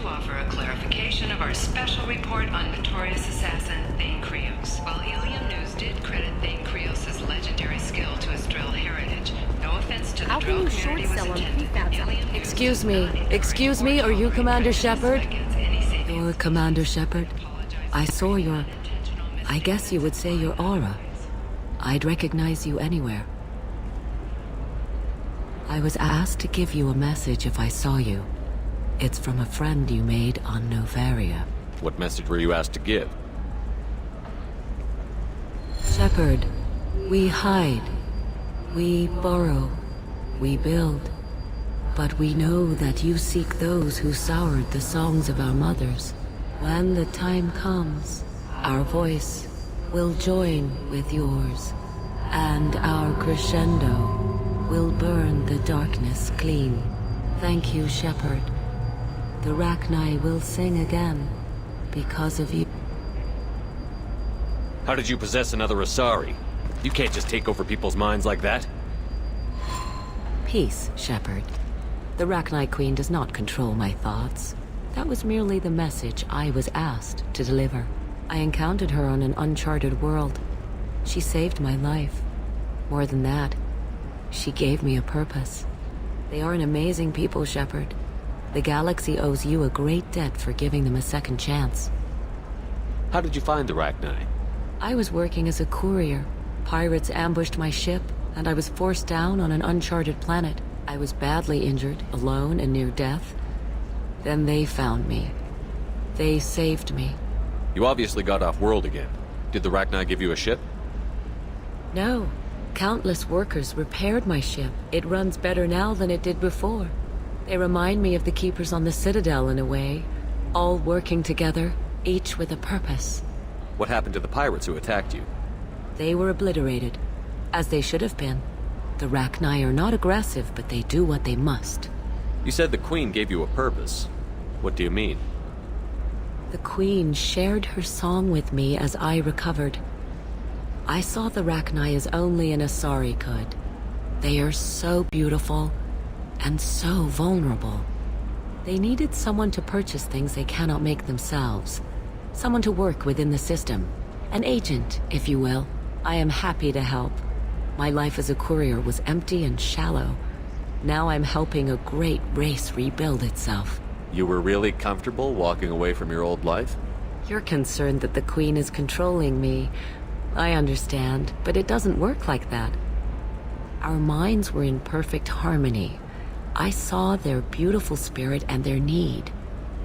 Offer a clarification of our special report on notorious assassin Thane Krios. While Illium News did credit Thane Krios' legendary skill to his drill heritage, no offense to the drill community was intended. Excuse me, are you Commander Shepard? You're Commander Shepard? I saw your... I guess you would say your aura. I'd recognize you anywhere. I was asked to give you a message if I saw you. It's from a friend you made on Novaria. What message were you asked to give? Shepard, we hide. We borrow. We build. But we know that you seek those who soured the songs of our mothers. When the time comes, our voice will join with yours, and our crescendo will burn the darkness clean. Thank you, Shepard. The Rachni will sing again, because of you. How did you possess another Asari? You can't just take over people's minds like that. Peace, Shepard. The Rachni Queen does not control my thoughts. That was merely the message I was asked to deliver. I encountered her on an uncharted world. She saved my life. More than that, she gave me a purpose. They are an amazing people, Shepard. The galaxy owes you a great debt for giving them a second chance. How did you find the Rachni? I was working as a courier. Pirates ambushed my ship, and I was forced down on an uncharted planet. I was badly injured, alone and near death. Then they found me. They saved me. You obviously got off world again. Did the Rachni give you a ship? No. Countless workers repaired my ship. It runs better now than it did before. They remind me of the Keepers on the Citadel in a way, all working together, each with a purpose. What happened to the pirates who attacked you? They were obliterated, as they should have been. The Rachni are not aggressive, but they do what they must. You said the Queen gave you a purpose. What do you mean? The Queen shared her song with me as I recovered. I saw the Rachni as only an Asari could. They are so beautiful, and so vulnerable. They needed someone to purchase things they cannot make themselves. Someone to work within the system. An agent, if you will. I am happy to help. My life as a courier was empty and shallow. Now I'm helping a great race rebuild itself. You were really comfortable walking away from your old life? You're concerned that the Queen is controlling me. I understand, but it doesn't work like that. Our minds were in perfect harmony. I saw their beautiful spirit and their need.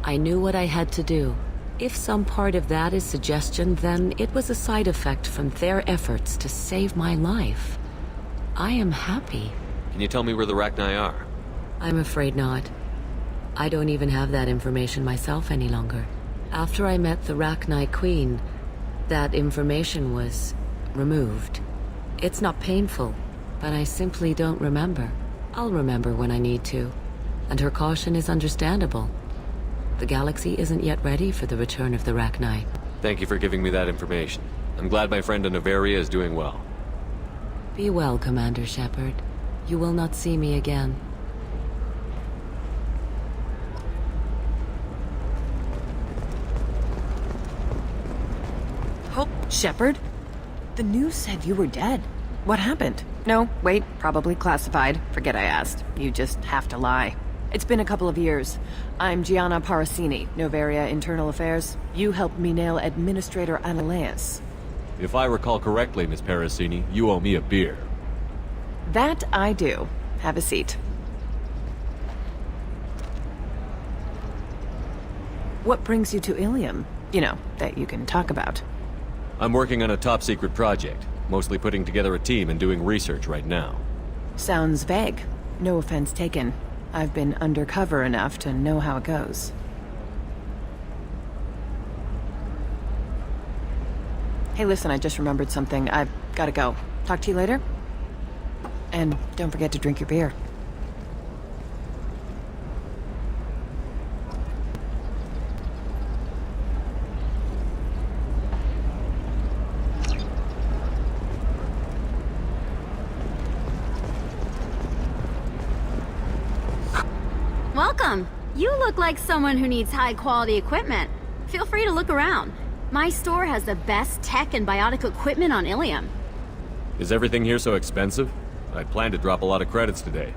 I knew what I had to do. If some part of that is suggestion, then it was a side effect from their efforts to save my life. I am happy. Can you tell me where the Rachni are? I'm afraid not. I don't even have that information myself any longer. After I met the Rachni Queen, that information was removed. It's not painful, but I simply don't remember. I'll remember when I need to, and her caution is understandable. The galaxy isn't yet ready for the return of the Rachni. Thank you for giving me that information. I'm glad my friend in Novaria is doing well. Be well, Commander Shepard. You will not see me again. Oh, Shepard? The news said you were dead. What happened? No, wait, probably classified. Forget I asked. You just have to lie. It's been a couple of years. I'm Gianna Parasini, Novaria Internal Affairs. You helped me nail Administrator Analeas. If I recall correctly, Miss Parasini, you owe me a beer. That I do. Have a seat. What brings you to Illium? You know, that you can talk about. I'm working on a top-secret project. Mostly putting together a team and doing research right now. Sounds vague. No offense taken. I've been undercover enough to know how it goes. Hey, listen, I just remembered something. I've gotta go. Talk to you later? And don't forget to drink your beer. Welcome! You look like someone who needs high-quality equipment. Feel free to look around. My store has the best tech and biotic equipment on Illium. Is everything here so expensive? I plan to drop a lot of credits today.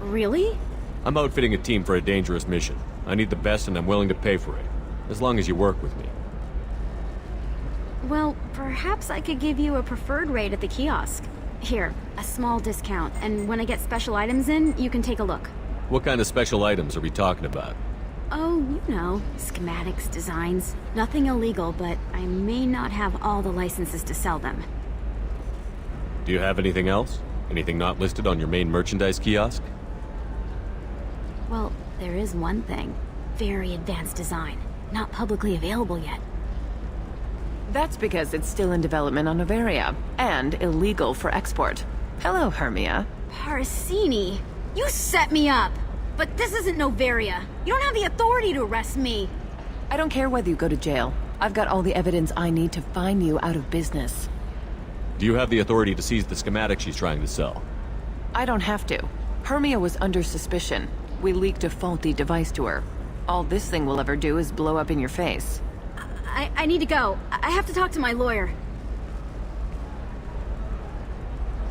Really? I'm outfitting a team for a dangerous mission. I need the best and I'm willing to pay for it. As long as you work with me. Well, perhaps I could give you a preferred rate at the kiosk. Here, a small discount, and when I get special items in, you can take a look. What kind of special items are we talking about? Oh, you know, schematics, designs. Nothing illegal, but I may not have all the licenses to sell them. Do you have anything else? Anything not listed on your main merchandise kiosk? Well, there is one thing. Very advanced design. Not publicly available yet. That's because it's still in development on Noveria, and illegal for export. Hello, Hermia. Parasini! You set me up! But this isn't Noveria. You don't have the authority to arrest me. I don't care whether you go to jail. I've got all the evidence I need to find you out of business. Do you have the authority to seize the schematic she's trying to sell? I don't have to. Hermia was under suspicion. We leaked a faulty device to her. All this thing will ever do is blow up in your face. I need to go. I have to talk to my lawyer.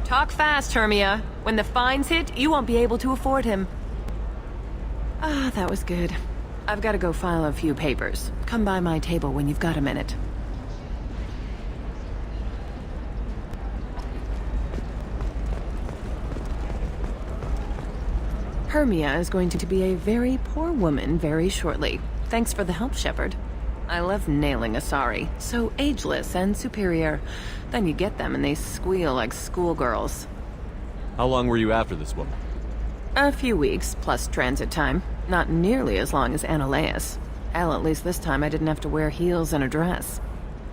Talk fast, Hermia. When the fines hit, you won't be able to afford him. Ah, that was good. I've got to go file a few papers. Come by my table when you've got a minute. Hermia is going to be a very poor woman very shortly. Thanks for the help, Shepard. I love nailing Asari. So ageless and superior. Then you get them and they squeal like schoolgirls. How long were you after this woman? A few weeks, plus transit time. Not nearly as long as Annaleus. Hell, at least this time I didn't have to wear heels and a dress.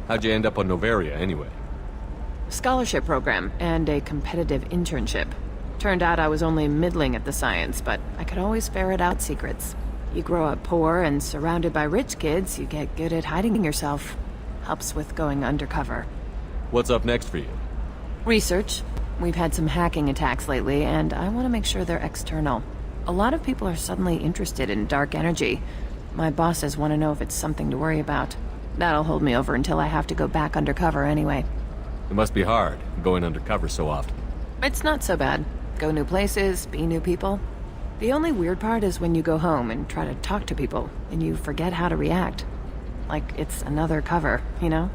How'd you end up on Noveria, anyway? Scholarship program and a competitive internship. Turned out I was only middling at the science, but I could always ferret out secrets. You grow up poor and surrounded by rich kids, you get good at hiding yourself. Helps with going undercover. What's up next for you? Research. We've had some hacking attacks lately, and I want to make sure they're external. A lot of people are suddenly interested in dark energy. My bosses want to know if it's something to worry about. That'll hold me over until I have to go back undercover anyway. It must be hard, going undercover so often. It's not so bad. Go new places, be new people. The only weird part is when you go home and try to talk to people, and you forget how to react. Like it's another cover, you know?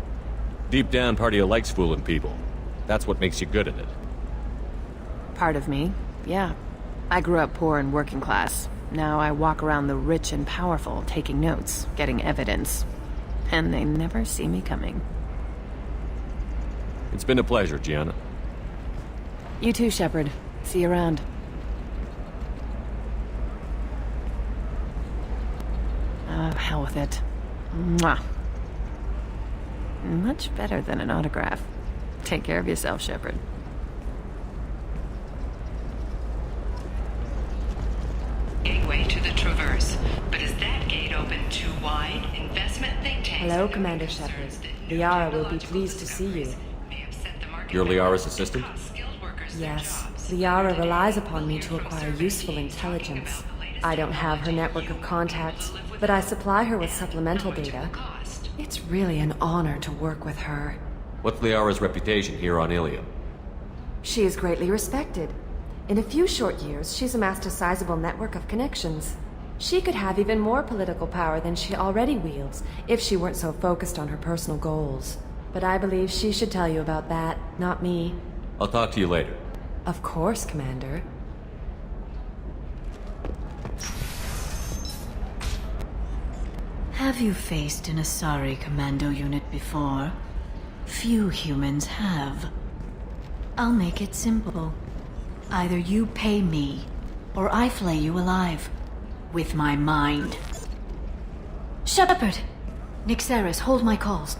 Deep down, part of you likes fooling people. That's what makes you good at it. Part of me, yeah. I grew up poor and working class. Now I walk around the rich and powerful, taking notes, getting evidence. And they never see me coming. It's been a pleasure, Gianna. You too, Shepard. See you around. Hell with it. Mwah. Much better than an autograph. Take care of yourself, Shepard. Gateway to the Traverse. But is that gate open too wide? Investment think tanks. Hello, Commander Shepard. Liara will be pleased to see you. You're Liara's assistant? Yes, Liara relies upon me to acquire useful intelligence. I don't have her network of contacts, but I supply her with supplemental data. It's really an honor to work with her. What's Liara's reputation here on Illium? She is greatly respected. In a few short years, she's amassed a sizable network of connections. She could have even more political power than she already wields if she weren't so focused on her personal goals. But I believe she should tell you about that, not me. I'll talk to you later. Of course, Commander. Have you faced an Asari commando unit before? Few humans have. I'll make it simple. Either you pay me, or I flay you alive. With my mind. Shepard! Nixeris, hold my calls.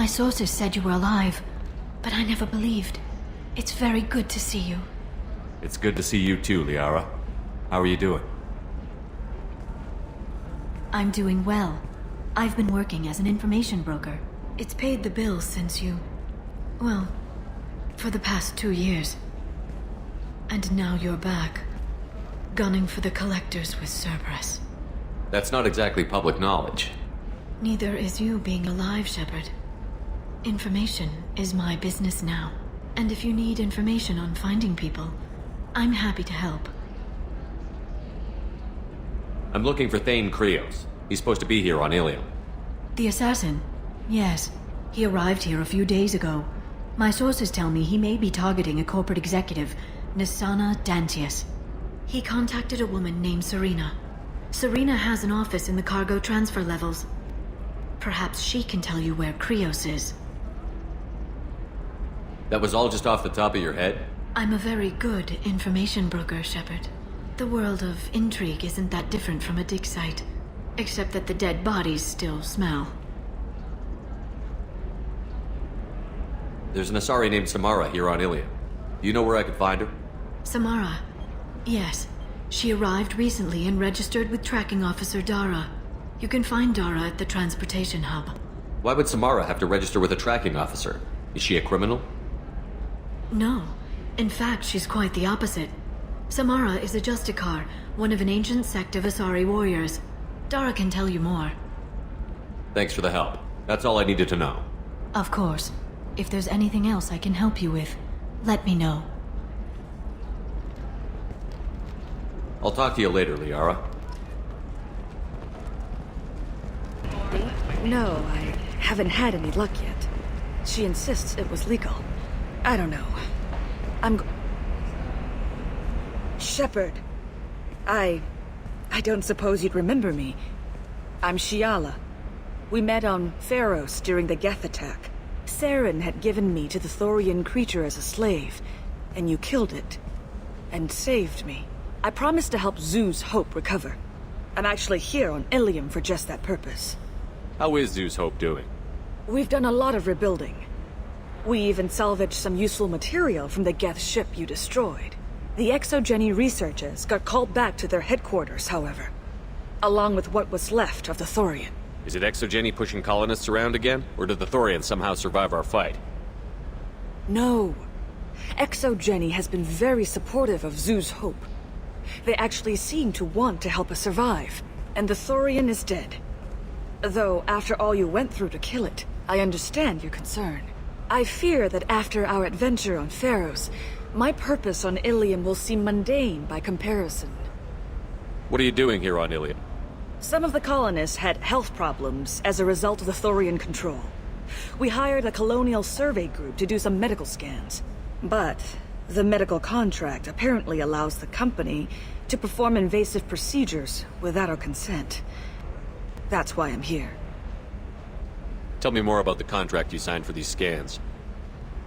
My sources said you were alive, but I never believed. It's very good to see you. It's good to see you too, Liara. How are you doing? I'm doing well. I've been working as an information broker. It's paid the bills since you... well, for the past 2 years. And now you're back, gunning for the Collectors with Cerberus. That's not exactly public knowledge. Neither is you being alive, Shepard. Information is my business now. And if you need information on finding people, I'm happy to help. I'm looking for Thane Krios. He's supposed to be here on Illium. The assassin? Yes. He arrived here a few days ago. My sources tell me he may be targeting a corporate executive, Nisana Dantius. He contacted a woman named Serena. Serena has an office in the cargo transfer levels. Perhaps she can tell you where Krios is. That was all just off the top of your head? I'm a very good information broker, Shepard. The world of intrigue isn't that different from a dig site, except that the dead bodies still smell. There's an Asari named Samara here on Illium. Do you know where I could find her? Samara? Yes. She arrived recently and registered with Tracking Officer Dara. You can find Dara at the transportation hub. Why would Samara have to register with a tracking officer? Is she a criminal? No. In fact, she's quite the opposite. Samara is a Justicar, one of an ancient sect of Asari warriors. Dara can tell you more. Thanks for the help. That's all I needed to know. Of course. If there's anything else I can help you with, let me know. I'll talk to you later, Liara. No, I haven't had any luck yet. She insists it was legal. I don't know. Shepard. I don't suppose you'd remember me. I'm Shiala. We met on Pharos during the Geth attack. Saren had given me to the Thorian creature as a slave, and you killed it. And saved me. I promised to help Zoo's Hope recover. I'm actually here on Illium for just that purpose. How is Zoo's Hope doing? We've done a lot of rebuilding. We even salvaged some useful material from the Geth ship you destroyed. The Exogeny researchers got called back to their headquarters, however, along with what was left of the Thorian. Is it Exogeny pushing colonists around again? Or did the Thorians somehow survive our fight? No. Exogeny has been very supportive of Zoo's Hope. They actually seem to want to help us survive, and the Thorian is dead. Though, after all you went through to kill it, I understand your concern. I fear that after our adventure on Pharos, my purpose on Illium will seem mundane by comparison. What are you doing here on Illium? Some of the colonists had health problems as a result of the Thorian control. We hired a colonial survey group to do some medical scans. But the medical contract apparently allows the company to perform invasive procedures without our consent. That's why I'm here. Tell me more about the contract you signed for these scans.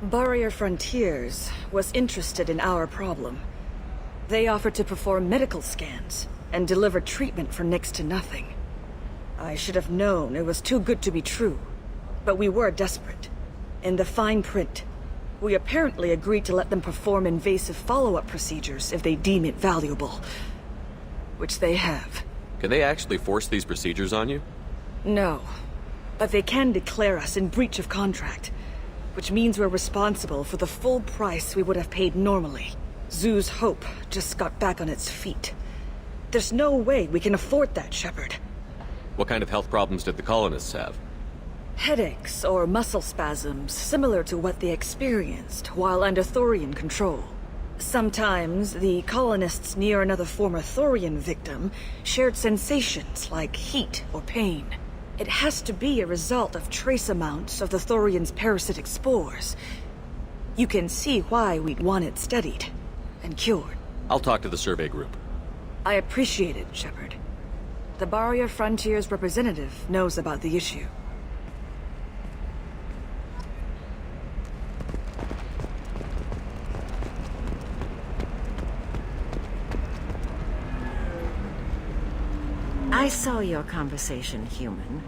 Barrier Frontiers was interested in our problem. They offered to perform medical scans and deliver treatment for next to nothing. I should have known it was too good to be true, but we were desperate. In the fine print, we apparently agreed to let them perform invasive follow-up procedures if they deem it valuable. Which they have. Can they actually force these procedures on you? No, but they can declare us in breach of contract, which means we're responsible for the full price we would have paid normally. Zoo's Hope just got back on its feet. There's no way we can afford that, Shepard. What kind of health problems did the colonists have? Headaches or muscle spasms similar to what they experienced while under Thorian control. Sometimes the colonists near another former Thorian victim shared sensations like heat or pain. It has to be a result of trace amounts of the Thorian's parasitic spores. You can see why we'd want it studied and cured. I'll talk to the survey group. I appreciate it, Shepard. The Barrier Frontiers representative knows about the issue. I saw your conversation, human.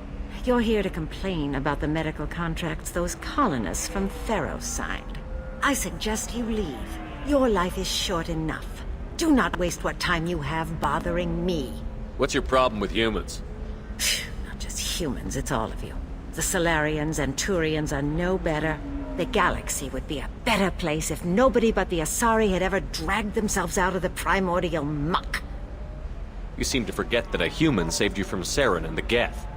You're here to complain about the medical contracts those colonists from Theros signed. I suggest you leave. Your life is short enough. Do not waste what time you have bothering me. What's your problem with humans? Not just humans, it's all of you. The Solarians and Turians are no better. The galaxy would be a better place if nobody but the Asari had ever dragged themselves out of the primordial muck. You seem to forget that a human saved you from Saren and the Geth.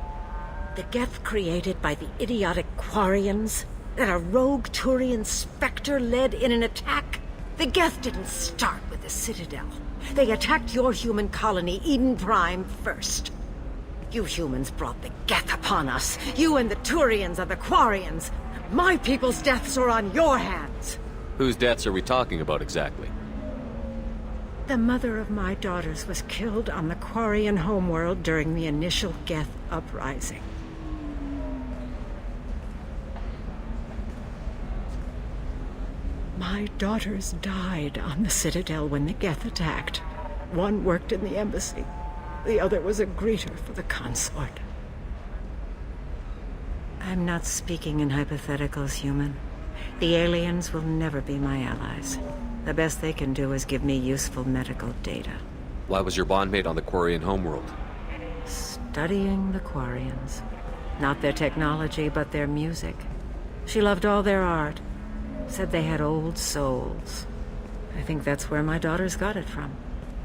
The Geth created by the idiotic Quarians? That a rogue Turian Spectre led in an attack? The Geth didn't start with the Citadel. They attacked your human colony, Eden Prime, first. You humans brought the Geth upon us. You and the Turians are the Quarians. My people's deaths are on your hands. Whose deaths are we talking about exactly? The mother of my daughters was killed on the Quarian homeworld during the initial Geth uprising. My daughters died on the Citadel when the Geth attacked. One worked in the embassy. The other was a greeter for the consort. I'm not speaking in hypotheticals, human. The aliens will never be my allies. The best they can do is give me useful medical data. Why was your bondmate on the Quarian homeworld? Studying the Quarians. Not their technology, but their music. She loved all their art. Said they had old souls. I think that's where my daughters got it from.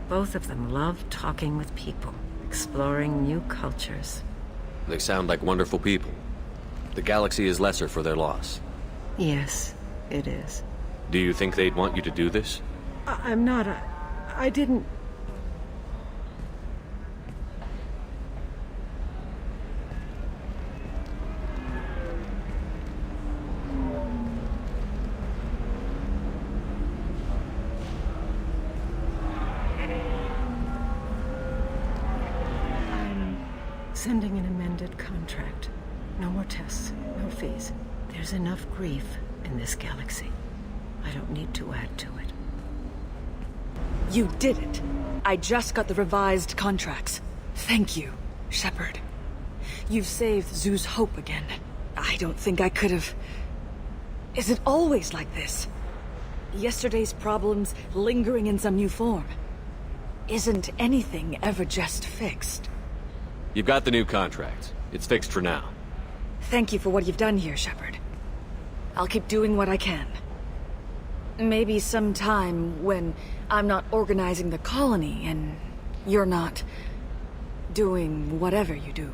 Both of them loved talking with people, exploring new cultures. They sound like wonderful people. The galaxy is lesser for their loss. Yes, it is. Do you think they'd want you to do this? I'm not. I didn't... Sending an amended contract. No more tests, no fees. There's enough grief in this galaxy. I don't need to add to it. You did it. I just got the revised contracts. Thank you, Shepard. You've saved Zoo's hope again. I don't think I could have... Is it always like this? Yesterday's problems lingering in some new form. Isn't anything ever just fixed? You've got the new contract. It's fixed for now. Thank you for what you've done here, Shepard. I'll keep doing what I can. Maybe sometime when I'm not organizing the colony and you're not doing whatever you do.